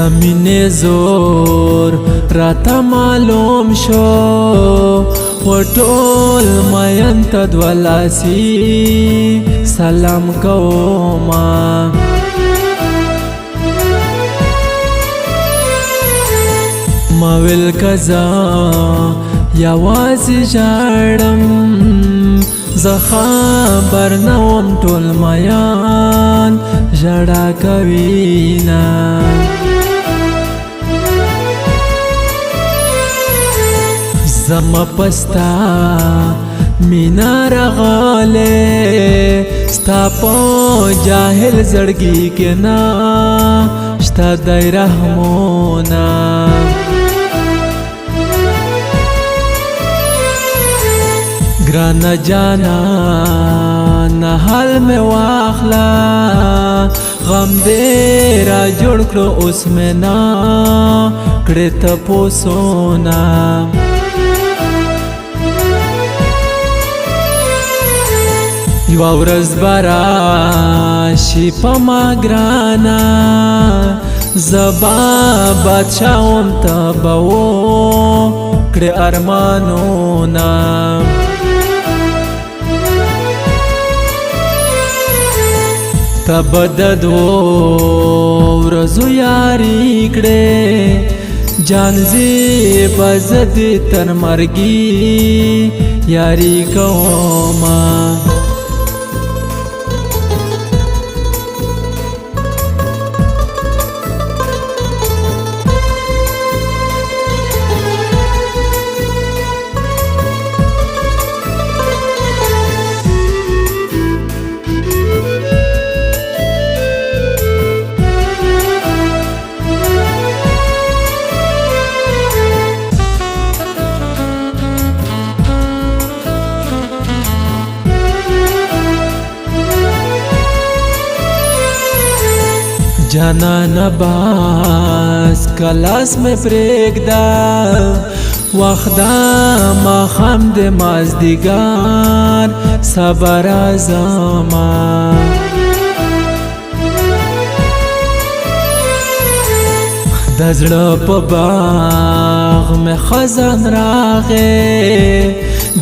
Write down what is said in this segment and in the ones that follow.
دمینه زور راتا معلوم شو و ټول مین ته دولاسي سلام کوما مویل کزا یوازې ژاړم زه خبر نوم ټول میان ژړا کوینه زما پستا مینا رغاله ستا په جاهل زړګي کې نه شته دی رحمونه گرانا جانا نه حال میں واخلا غم دې را جوړ کړو اوس مې نا کړې ته پوسونا یو ورځ براشي په ما ګرانا زبا بادشاهم ته به وکړې ارمانونه تب د دو ورځو یاري کړې جان زی بزد تر مرګي یاري کوما जाना नबास कलास में प्रेगदा वखदा माखम दे मazdigar सबर आज़मा दज़ड़ पे बाग में खज़ान रागे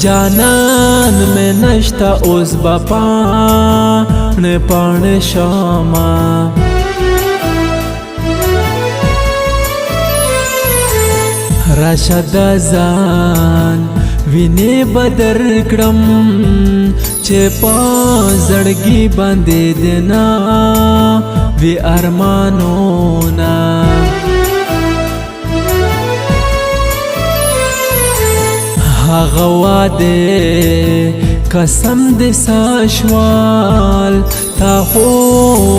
जानन में नश्ता उस बपा ने पाने शामा راشد ځان وینې بدر کړم چې په زړګي باندې دینا وی ارمانونه هغه واده قسم دې ساشوال تا خو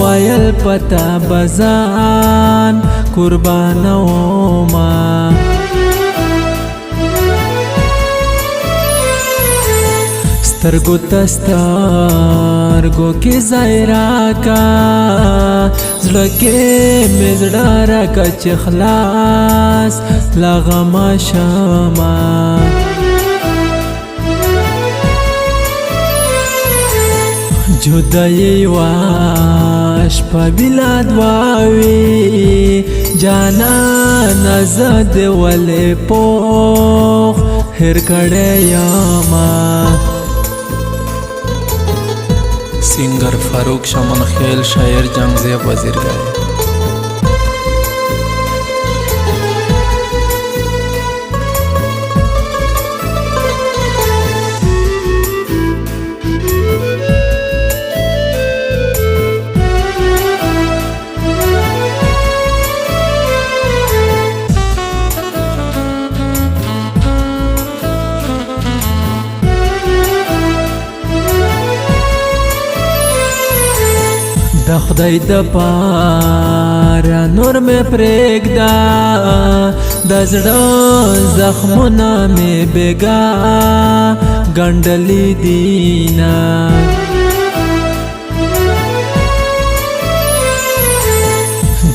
ویل پتا بزان قربانوما سترګو تسترګو کې ظاهرا کا زړه کې مې زړه راکا چې خلاص لغما شما جدای واش په بلاد واوي جانا نزد ولې پوخ هر کړه یاما सिंगर फारूक शमन खेल शायर जंगज़ेब वज़ीर गाए د خدای د پاره نور مې پرېږده د زړه زخمونه مې بېګا ګنډلي دینه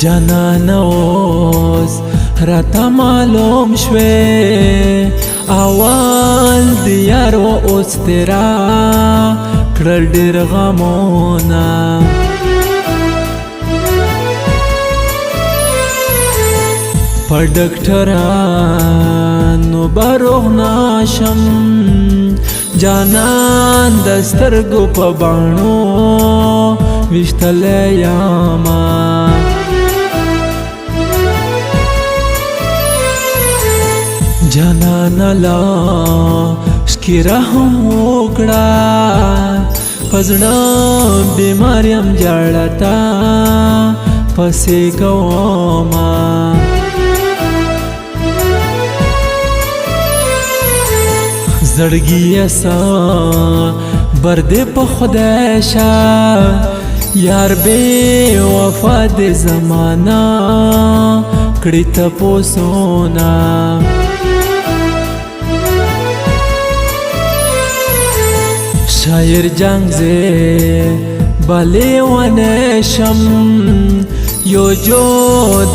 جانانه اوس راته معلوم شوې اول د یار و اوس تیرا کړل ډېر غمونه په ډاکټرانو باروغ ناشم جانان د سترګو په باڼو ویشتلی یاما جانانا لاشکی رحم وکړه په زړه بیماریم جاړتا پسې کوما زړګي اسا برده په خدای شه یار بے وفا د زمانہ کړي ته پوسونا شاعر جنگ زه بلې ونه شم یو جو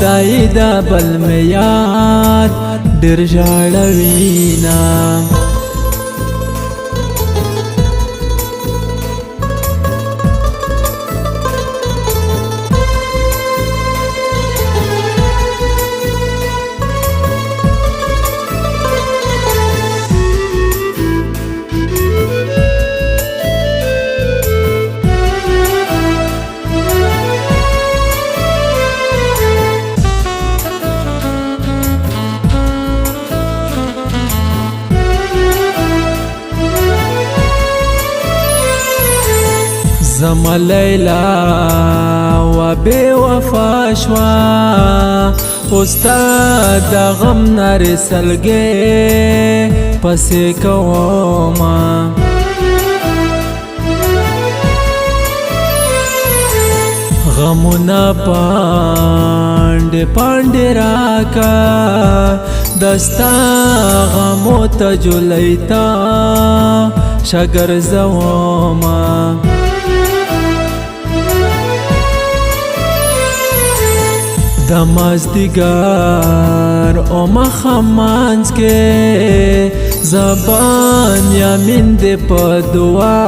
دای دا بل مې یاد ډېر ژړوینا زما لیلا و بے وفا شوا استاد د غم نری سلګې پسې کوما غمونه پاندې پاندې راکا دستا غمو ته جولیتا شګر زوما د مازدیګر او مخمانځ کې زبان یمین دې په دعا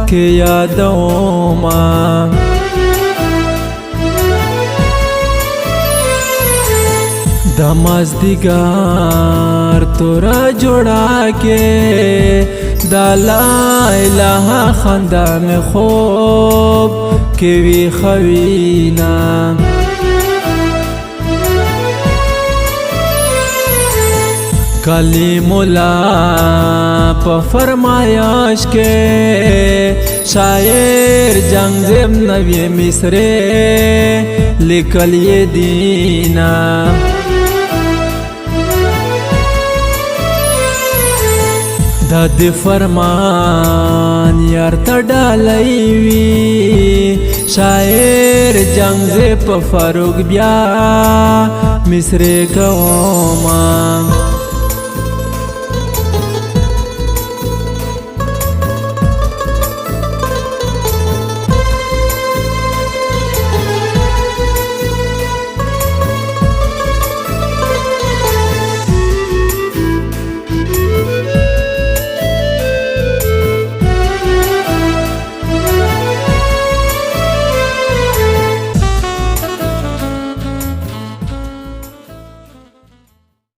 کې یادوما د مازدیګر تورا جوړا کې د لا اله خندا مې خوب کې وی خوینا کلیم الله په فرمایش کې شاعر جنگ زیب نوی مصری لیکل یې دینا د دې فرمان یار ته ډالۍ وي شاعر جنگ زیب په فاروق بیا مصری کوما